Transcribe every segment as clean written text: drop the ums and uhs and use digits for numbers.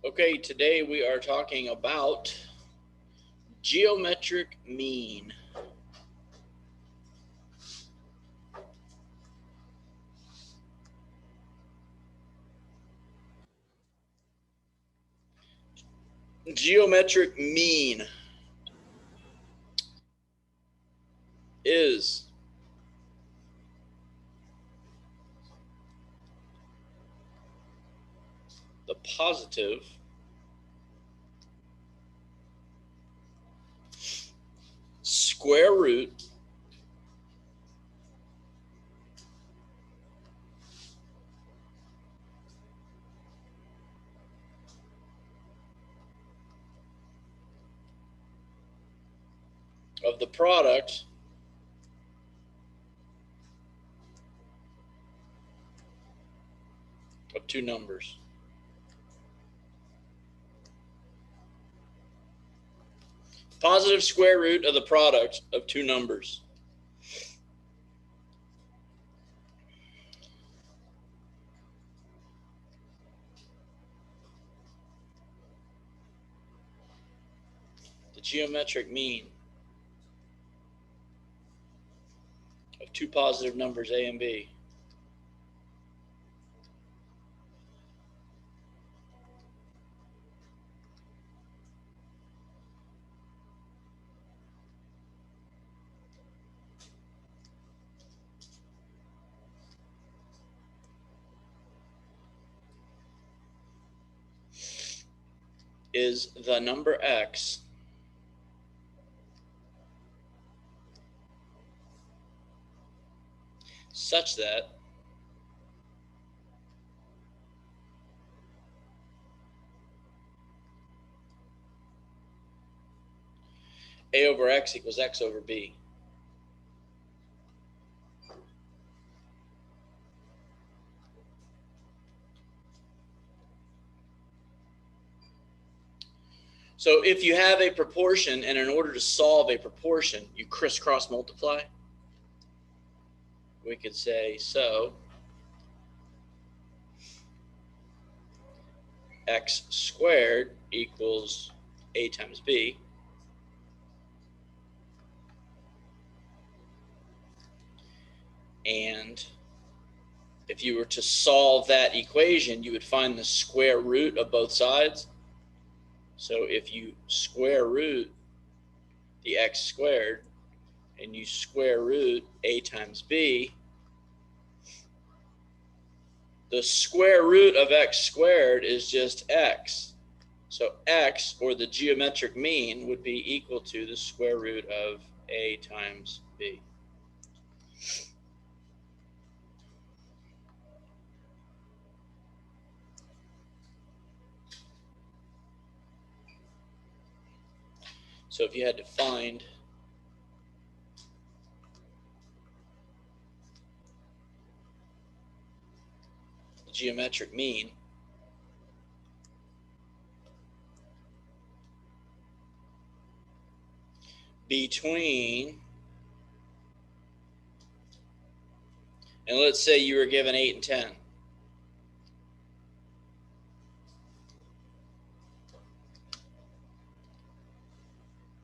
Okay, today we are talking about geometric mean. Geometric mean is the positive square root of the product of two numbers. Positive square root of the product of two numbers. The geometric mean of two positive numbers A and B. Is the number x such that A over x equals x over b. So if you have a proportion, and in order to solve a proportion, you crisscross multiply, we could say, so x squared equals a times b. And if you were to solve that equation, you would find the square root of both sides. So if you square root the x squared and you square root a times b, the square root of x squared is just x. So x, or the geometric mean, would be equal to the square root of a times b. So if you had to find the geometric mean between, and let's say you were given 8 and 10.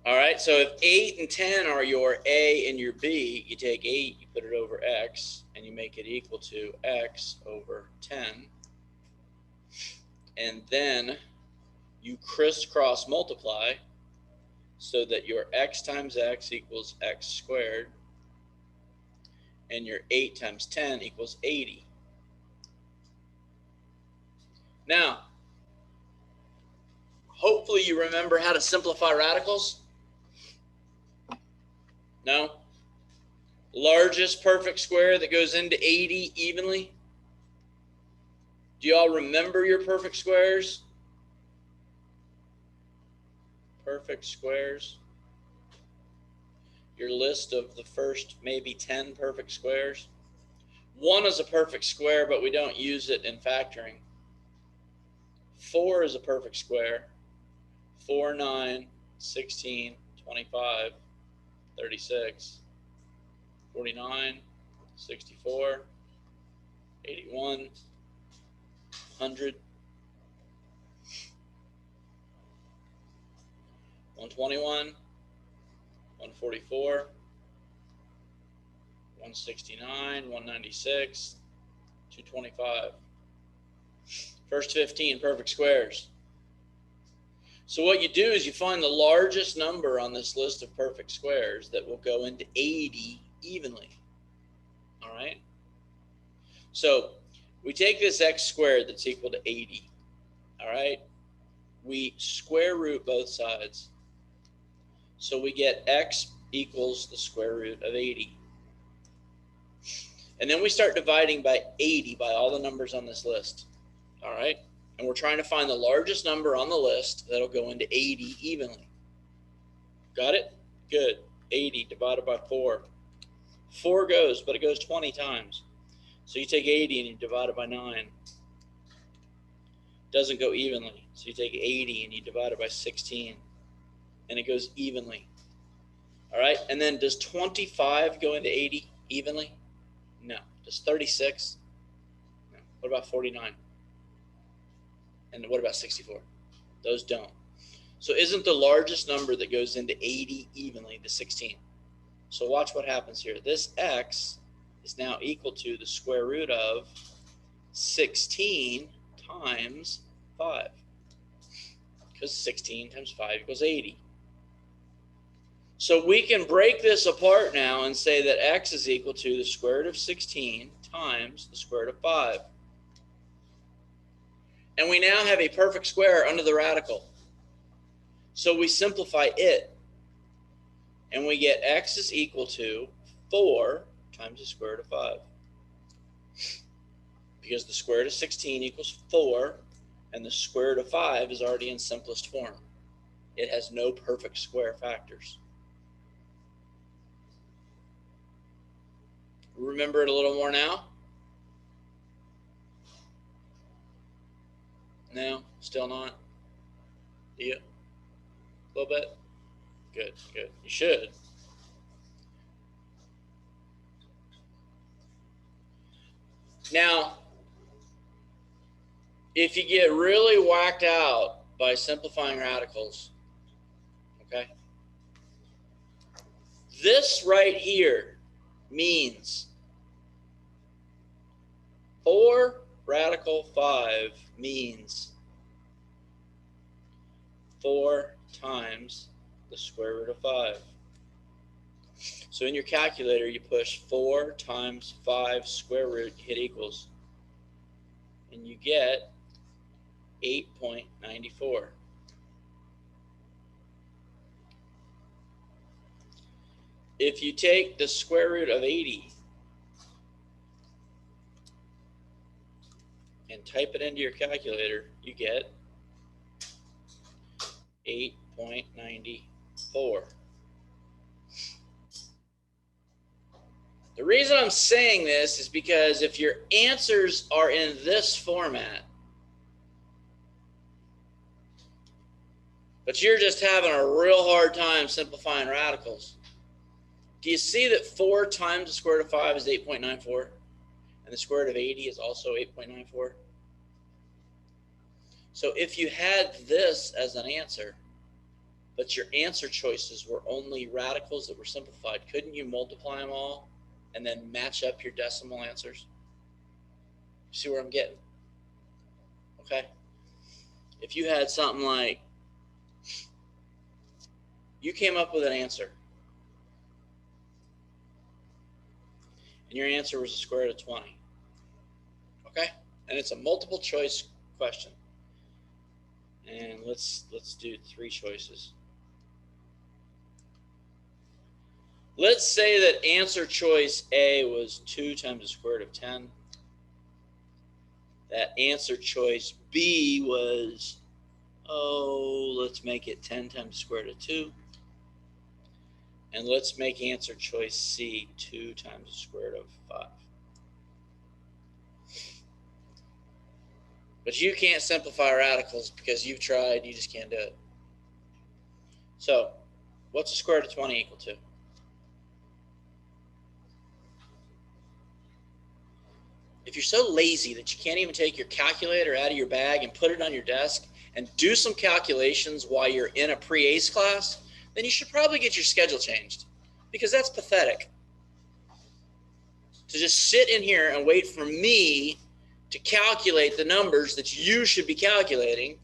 All right, so if 8 and 10 are your A and your B, you take 8, you put it over x, and you make it equal to x over 10. And then you crisscross multiply so that your x times x equals x squared, and your 8 times 10 equals 80. Now, hopefully you remember how to simplify radicals. No? Largest perfect square that goes into 80 evenly. Do you all remember your perfect squares? Perfect squares. Your list of the first maybe 10 perfect squares. 1 is a perfect square, but we don't use it in factoring. 4 is a perfect square. 4, 9, 16, 25, 36, 49, 64, 81, 100. 121, 144, 169, 196, 225. First 15 perfect squares. So what you do is you find the largest number on this list of perfect squares that will go into 80 evenly. All right? So we take this x squared that's equal to 80. All right? We square root both sides. So we get x equals the square root of 80. And then we start dividing by 80 by all the numbers on this list. All right? And we're trying to find the largest number on the list that'll go into 80 evenly. Got it? Good. 80 divided by 4. 4 goes, but it goes 20 times. So you take 80 and you divide it by 9. Doesn't go evenly. So you take 80 and you divide it by 16. And it goes evenly. All right? And then does 25 go into 80 evenly? No. Does 36? No. What about 49? And what about 64? Those don't. So isn't the largest number that goes into 80 evenly the 16? So watch what happens here. This x is now equal to the square root of 16 times 5. Because 16 times 5 equals 80. So we can break this apart now and say that x is equal to the square root of 16 times the square root of 5. And we now have a perfect square under the radical. So we simplify it. And we get x is equal to 4 times the square root of 5. Because the square root of 16 equals 4, and the square root of 5 is already in simplest form. It has no perfect square factors. Remember it a little more now? No? Still not? Do you? A little bit? Good, good. You should. Now, if you get really whacked out by simplifying radicals, okay, this right here means 4 radical 5 means 4 times the square root of 5. So in your calculator, you push 4 times 5 square root, hit equals, and you get 8.94. If you take the square root of 80 and type it into your calculator, you get 8.94. The reason I'm saying this is because if your answers are in this format, but you're just having a real hard time simplifying radicals, do you see that 4 times the square root of 5 is 8.94? And the square root of 80 is also 8.94? So if you had this as an answer, but your answer choices were only radicals that were simplified, couldn't you multiply them all and then match up your decimal answers? See where I'm getting? Okay. If you had something like, you came up with an answer, and your answer was the square root of 20. Okay? And it's a multiple choice question. And let's do 3 choices. Let's say that answer choice A was 2 times the square root of 10. That answer choice B was, let's make it 10 times the square root of 2. And let's make answer choice C 2 times the square root of 5. But you can't simplify radicals because you've tried, you just can't do it. So, what's the square root of 20 equal to? If you're so lazy that you can't even take your calculator out of your bag and put it on your desk and do some calculations while you're in a pre-ACE class, then you should probably get your schedule changed, because that's pathetic. To just sit in here and wait for me to calculate the numbers that you should be calculating,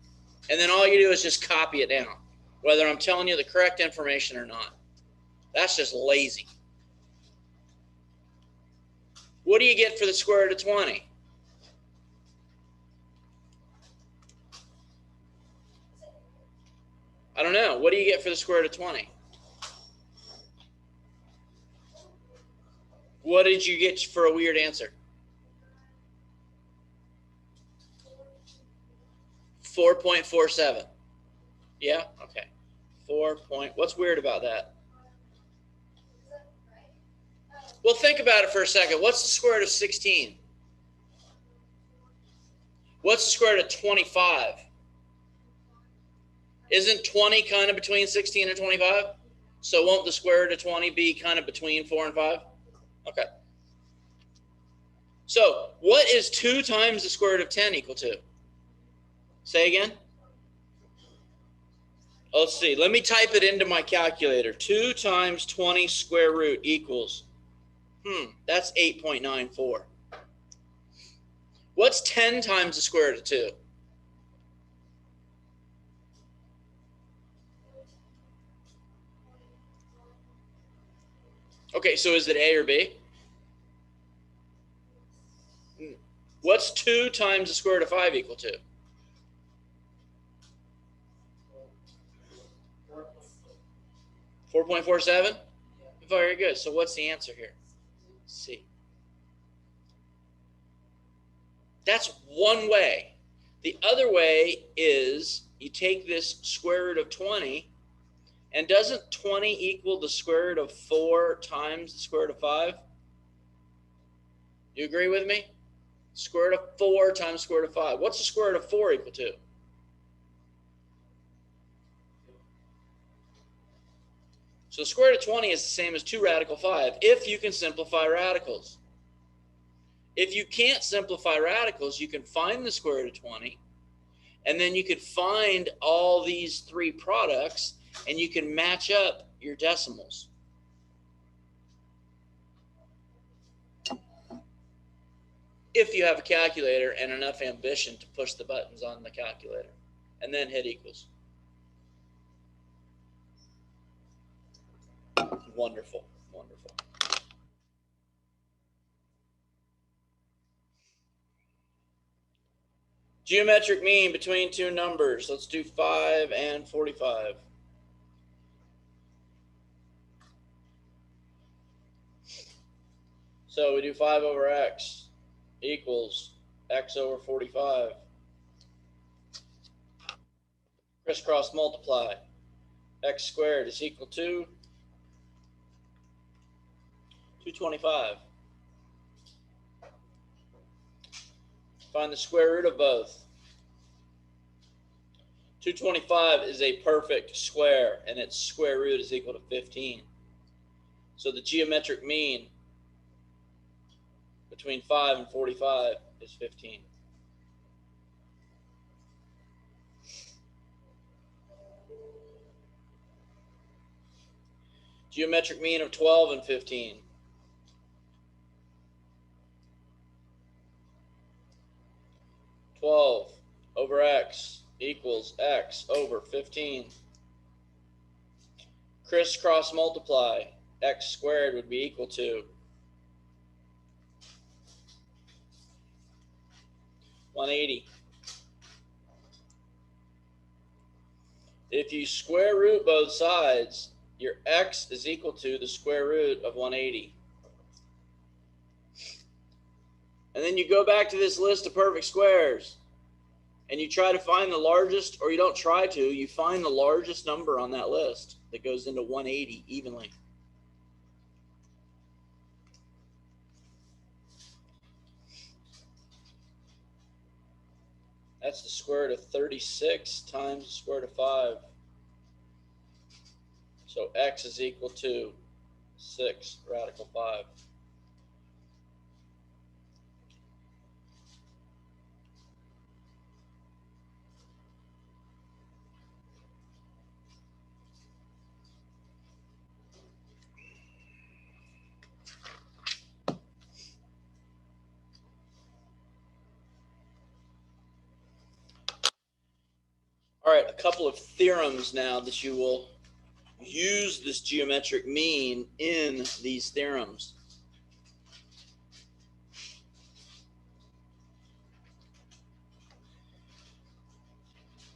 and then all you do is just copy it down, whether I'm telling you the correct information or not. That's just lazy. What do you get for the square root of 20? I don't know. What do you get for the square root of 20? What did you get for a weird answer? 4.47. Yeah? Okay. 4 point. What's weird about that? Well, think about it for a second. What's the square root of 16? What's the square root of 25? Isn't 20 kind of between 16 and 25? So won't the square root of 20 be kind of between 4 and 5? Okay. So what is 2 times the square root of 10 equal to? Say again? Let's see. Let me type it into my calculator. 2 times 20 square root equals, that's 8.94. What's 10 times the square root of 2? Okay, so is it A or B? What's 2 times the square root of 5 equal to? $4.47? Very good. So what's the answer here? C. That's one way. The other way is you take this square root of 20, and doesn't 20 equal the square root of 4 times the square root of 5? You agree with me? Square root of 4 times square root of 5. What's the square root of 4 equal to? So the square root of 20 is the same as 2 radical 5 if you can simplify radicals. If you can't simplify radicals, you can find the square root of 20, and then you could find all these 3 products, and you can match up your decimals. If you have a calculator and enough ambition to push the buttons on the calculator, and then hit equals. Wonderful, wonderful. Geometric mean between 2 numbers. Let's do 5 and 45. So we do 5 over x equals x over 45. Crisscross multiply. X squared is equal to 225. Find the square root of both. 225 is a perfect square, and its square root is equal to 15. So the geometric mean between 5 and 45 is 15. Geometric mean of 12 and 15. 12 over x equals x over 15. Crisscross multiply. X squared would be equal to 180. If you square root both sides, your x is equal to the square root of 180. And then you go back to this list of perfect squares, and you try to find the largest, or you don't try to, you find the largest number on that list that goes into 180 evenly. That's the square root of 36 times the square root of 5. So x is equal to 6 radical 5. a couple of theorems now that you will use this geometric mean in these theorems.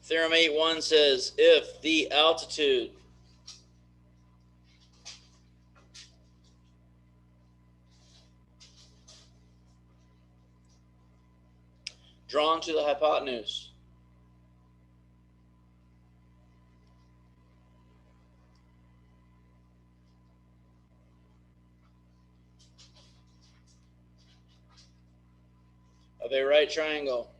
Theorem 8.1 says, if the altitude drawn to the hypotenuse of a right triangle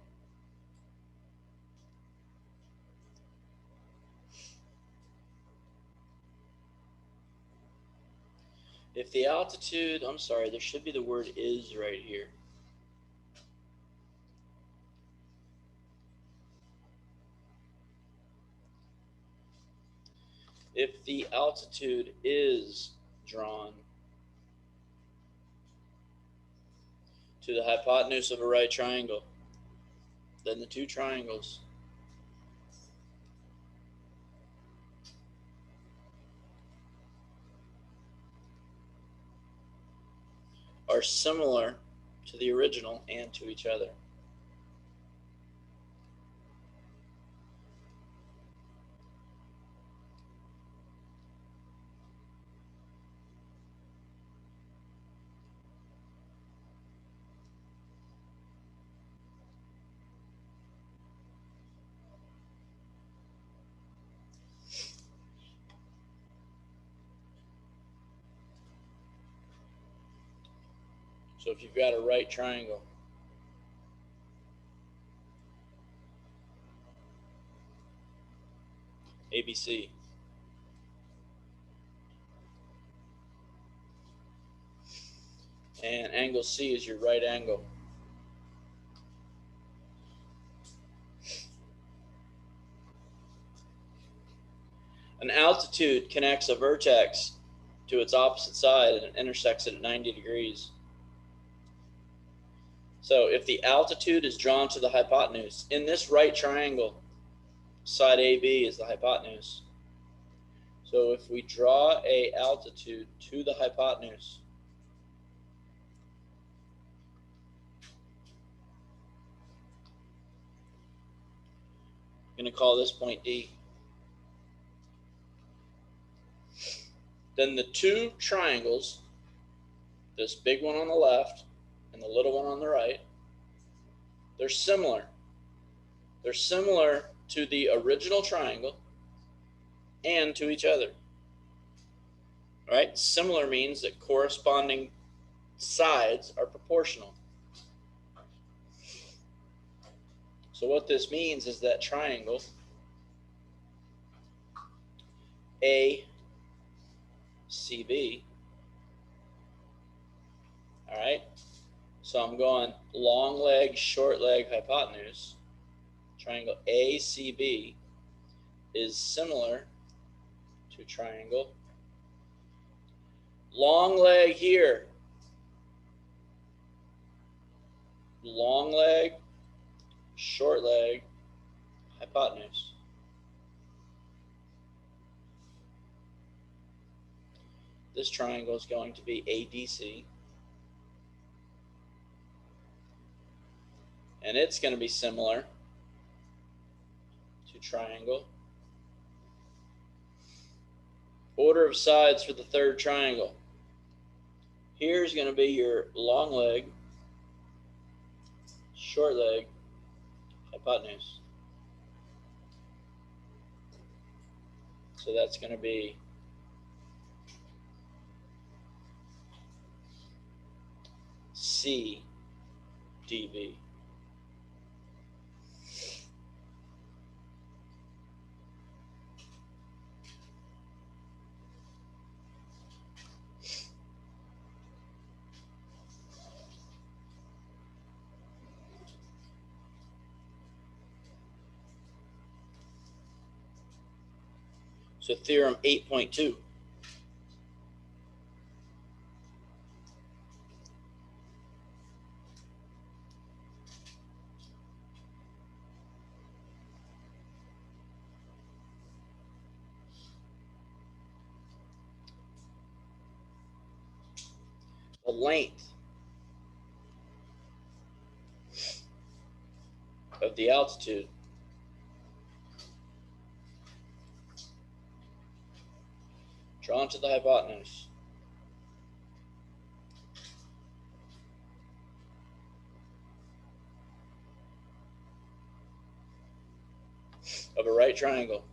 if the altitude, I'm sorry, there should be the word is right here. If the altitude is drawn to the hypotenuse of a right triangle, then the two triangles are similar to the original and to each other. So if you've got a right triangle, ABC, and angle C is your right angle, an altitude connects a vertex to its opposite side and it intersects it at 90 degrees. So if the altitude is drawn to the hypotenuse, in this right triangle, side AB is the hypotenuse. So if we draw a altitude to the hypotenuse, I'm going to call this point D. Then the two triangles, this big one on the left and the little one on the right, they're similar. They're similar to the original triangle and to each other. All right? Similar means that corresponding sides are proportional. So what this means is that triangle ACB, all right? So I'm going long leg, short leg, hypotenuse. Triangle ACB is similar to triangle long leg here. Long leg, short leg, hypotenuse. This triangle is going to be ADC. And it's going to be similar to triangle. Order of sides for the third triangle. Here's going to be your long leg, short leg, hypotenuse. So that's going to be CDB. So theorem 8.2. length of the altitude drawn to the hypotenuse of a right triangle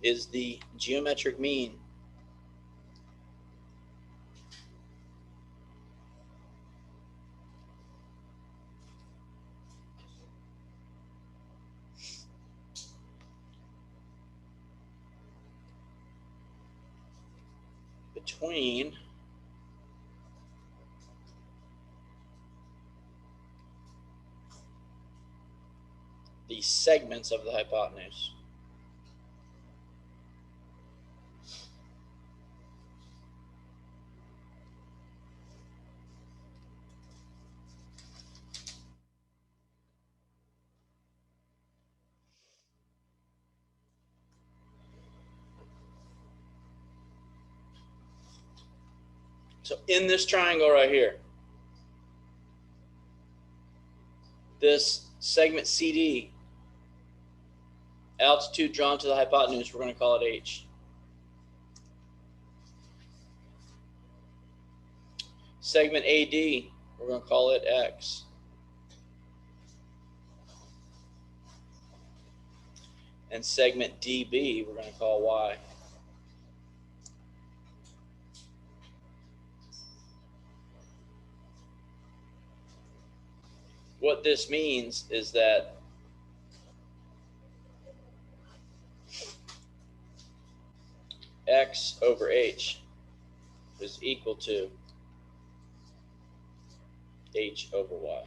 is the geometric mean between the segments of the hypotenuse. So in this triangle right here, this segment CD, altitude drawn to the hypotenuse, we're going to call it H. Segment AD, we're going to call it X. And segment DB, we're going to call Y. What this means is that X over H is equal to H over Y.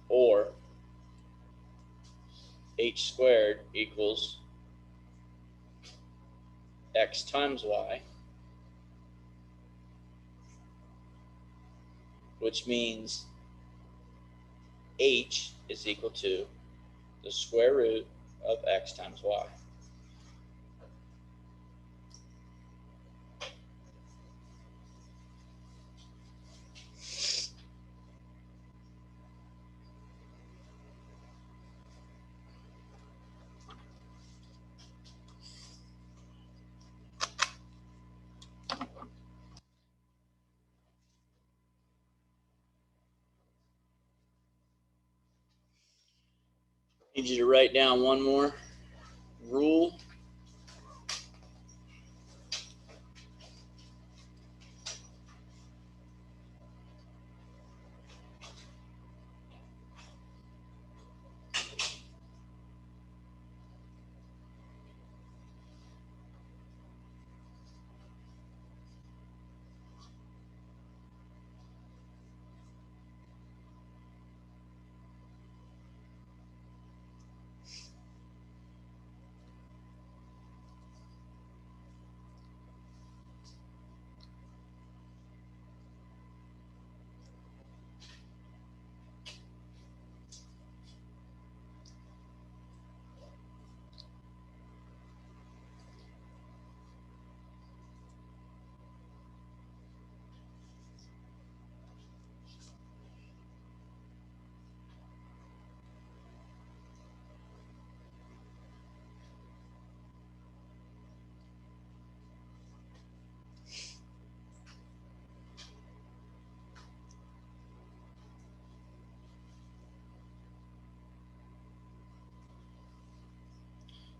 Or H squared equals X times Y, which means H is equal to the square root of X times Y. I need you to write down one more rule.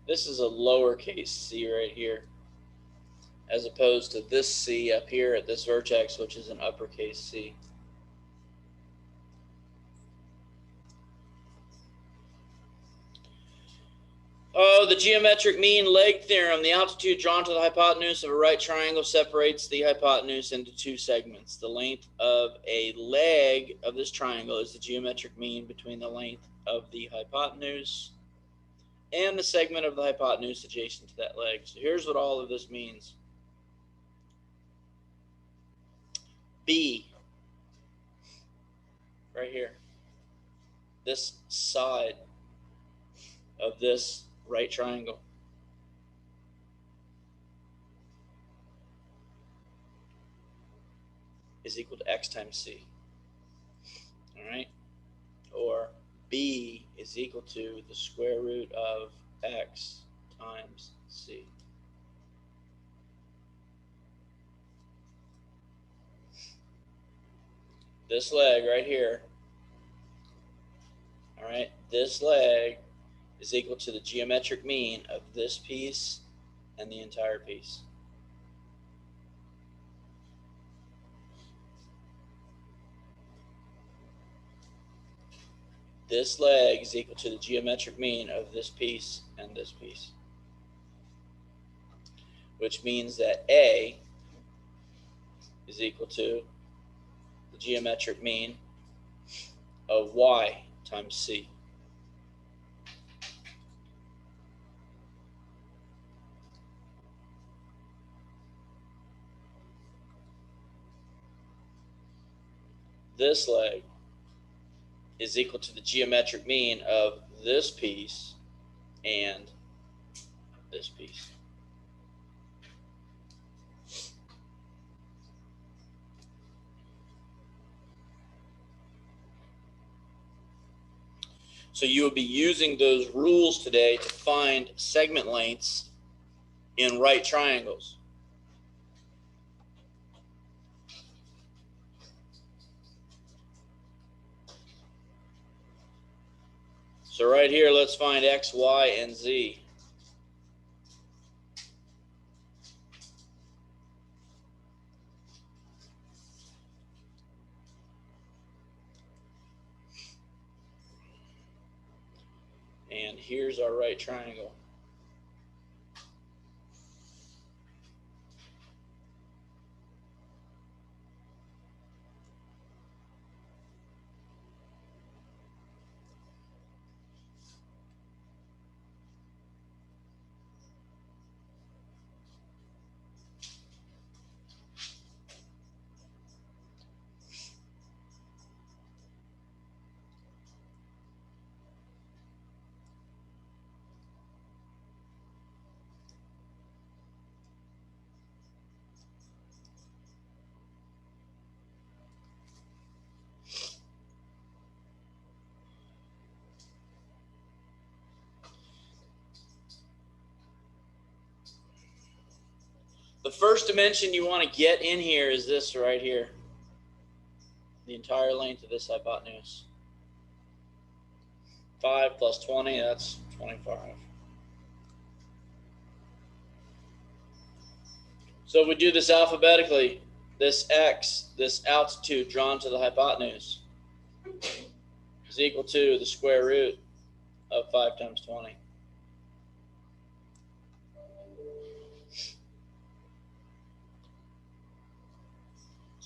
This is a lowercase c right here, as opposed to this c up here at this vertex, which is an uppercase C. Oh, the geometric mean leg theorem. The altitude drawn to the hypotenuse of a right triangle separates the hypotenuse into two segments. The length of a leg of this triangle is the geometric mean between the length of the hypotenuse and the segment of the hypotenuse adjacent to that leg. So here's what all of this means. B, right here. this side of this right triangle is equal to x times c. All right? Or b is equal to the square root of x times c. This leg right here, all right, this leg is equal to the geometric mean of this piece and the entire piece. This leg is equal to the geometric mean of this piece and this piece, which means that A is equal to the geometric mean of y times c. This leg is equal to the geometric mean of this piece and this piece. So you will be using those rules today to find segment lengths in right triangles. So right here, let's find x, y, and z. And here's our right triangle. The first dimension you want to get in here is this right here. The entire length of this hypotenuse. 5 plus 20, that's 25. So if we do this alphabetically, this x, this altitude drawn to the hypotenuse, is equal to the square root of 5 times 20.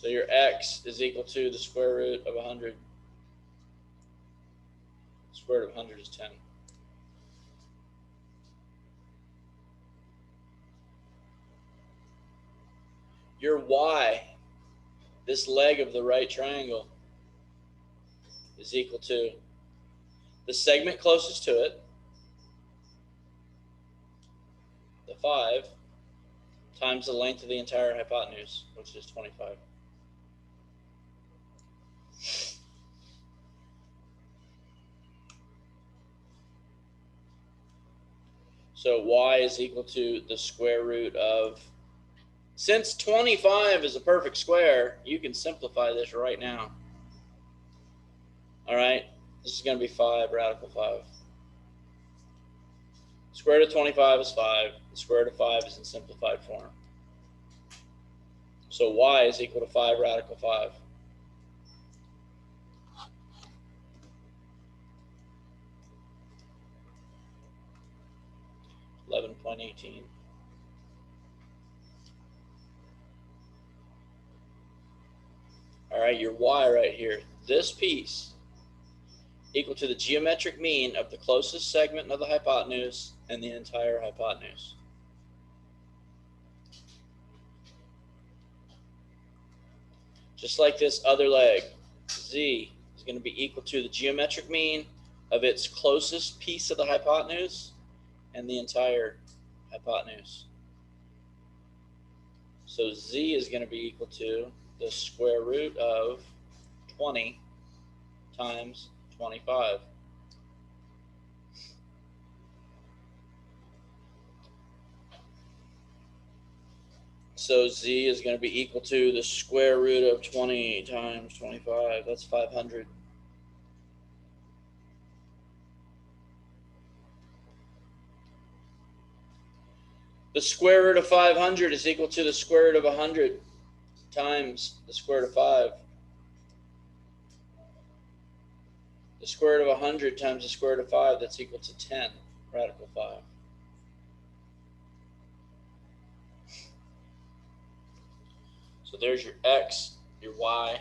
So your x is equal to the square root of 100. The square root of 100 is 10. Your y, this leg of the right triangle, is equal to the segment closest to it, the 5, times the length of the entire hypotenuse, which is 25. So y is equal to the square root of, since 25 is a perfect square, you can simplify this right now. All right, this is going to be 5, radical 5. Square root of 25 is 5. The square root of 5 is in simplified form. So y is equal to 5 radical 5. $11.18. All right, your y right here, this piece, equal to the geometric mean of the closest segment of the hypotenuse and the entire hypotenuse. Just like this other leg, z is going to be equal to the geometric mean of its closest piece of the hypotenuse and the entire hypotenuse. So z is going to be equal to the square root of 20 times 25. So z is going to be equal to the square root of 20 times 25. That's 500. The square root of 500 is equal to the square root of 100 times the square root of 5. The square root of 100 times the square root of 5, that's equal to 10 radical 5. So there's your x, your y,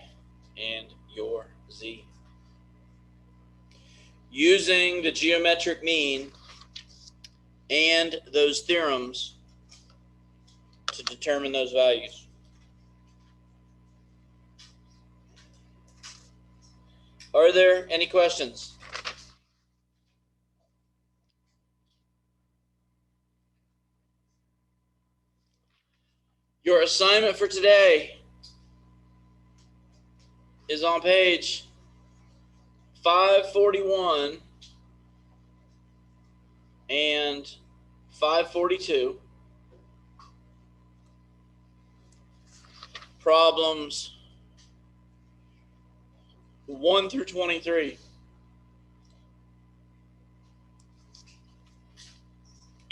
and your z. Using the geometric mean and those theorems to determine those values. Are there any questions? Your assignment for today is on page 541 and 542. Problems 1 through 23.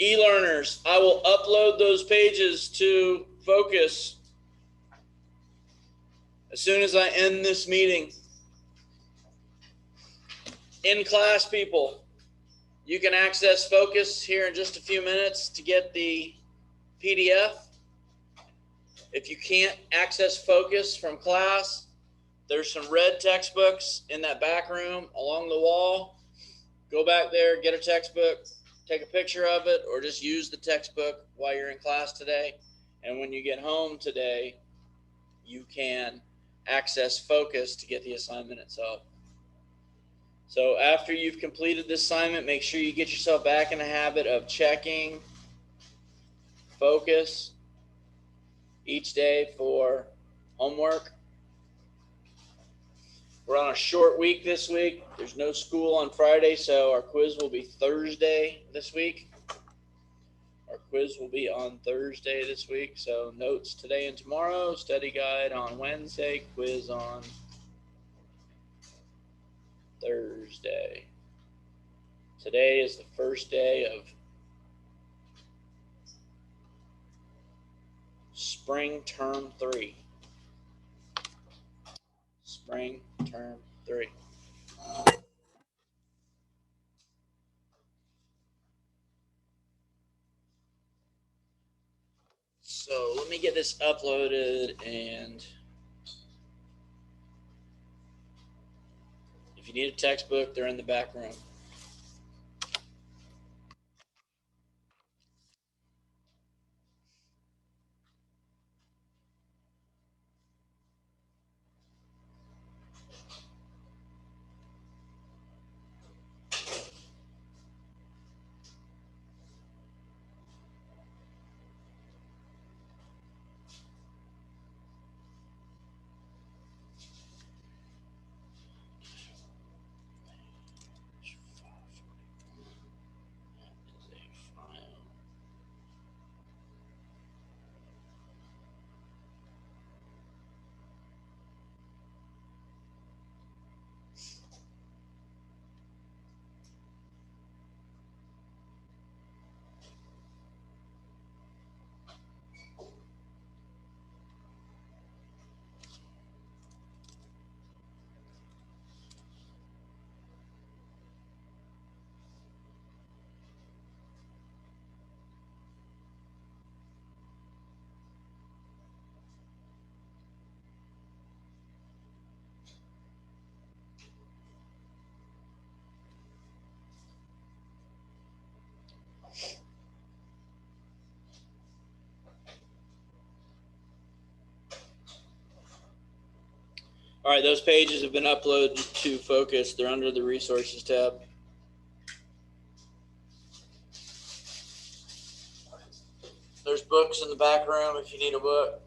E-learners, I will upload those pages to Focus as soon as I end this meeting. In class, people, you can access Focus here in just a few minutes to get the PDF. If you can't access Focus from class, there's some red textbooks in that back room along the wall. Go back there, get a textbook, take a picture of it, or just use the textbook while you're in class today. And when you get home today, you can access Focus to get the assignment itself. So after you've completed this assignment, make sure you get yourself back in the habit of checking Focus each day for homework. We're on a short week this week. There's no school on Friday, so our quiz will be Thursday this week. Our quiz will be on Thursday this week. So notes today and tomorrow, study guide on Wednesday, quiz on Thursday. Today is the first day of spring term 3. Spring term 3. So let me get this uploaded, and if you need a textbook, they're in the back room. All right, those pages have been uploaded to Focus. They're under the Resources tab. There's books in the back room if you need a book.